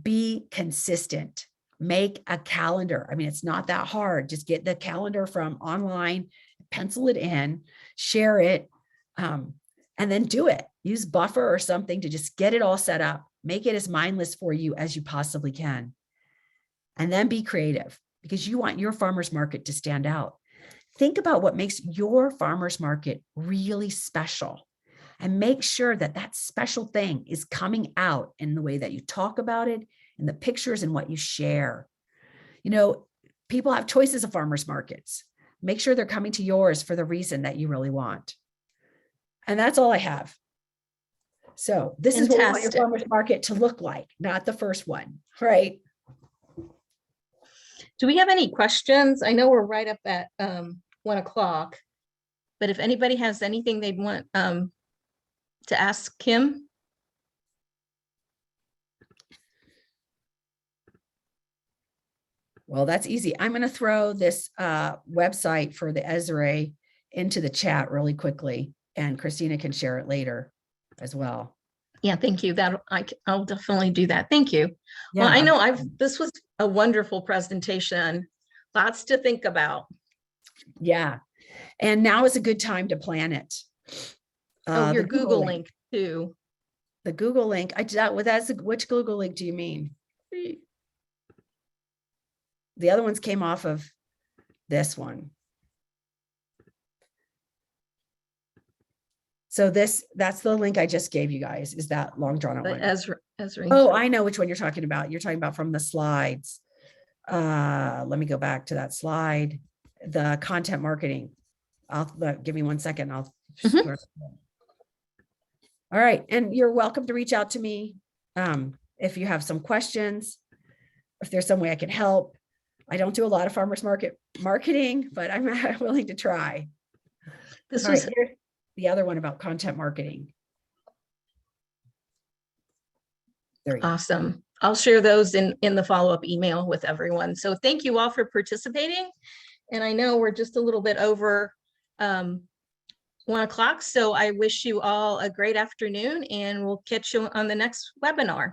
S2: Be consistent. Make a calendar. I mean, it's not that hard. Just get the calendar from online, pencil it in, share it, and then do it. Use Buffer or something to just get it all set up. Make it as mindless for you as you possibly can. And then be creative because you want your farmer's market to stand out. Think about what makes your farmer's market really special and make sure that that special thing is coming out in the way that you talk about it, in the pictures and what you share. You know, people have choices of farmers markets. Make sure they're coming to yours for the reason that you really want. And that's all I have. So this is what you want your farmers market to look like, not the first one, right?
S1: Do we have any questions? I know we're right up at 1 o'clock, but if anybody has anything they'd want to ask Kim.
S2: Well, that's easy. I'm going to throw this website for the ESRI into the chat really quickly, and Christina can share it later as well.
S1: Yeah, thank you. I'll definitely do that. Thank you.
S2: Yeah.
S1: Well, I know this was a wonderful presentation. Lots to think about.
S2: Yeah. And now is a good time to plan it.
S1: Your Google link too.
S2: The Google link. Which Google link do you mean? The other ones came off of this one. So that's the link I just gave you guys, is that long drawn out one.
S1: ESRI.
S2: Oh, I know which one you're talking about. You're talking about from the slides. Let me go back to that slide. The content marketing. Give me 1 second. All right. And you're welcome to reach out to me if you have some questions, if there's some way I can help. I don't do a lot of farmers market marketing, but I'm willing to try. Here's the other one about content marketing. There you go.
S1: Awesome. I'll share those in the follow-up email with everyone. So thank you all for participating. And I know we're just a little bit over 1 o'clock. So I wish you all a great afternoon, and we'll catch you on the next webinar.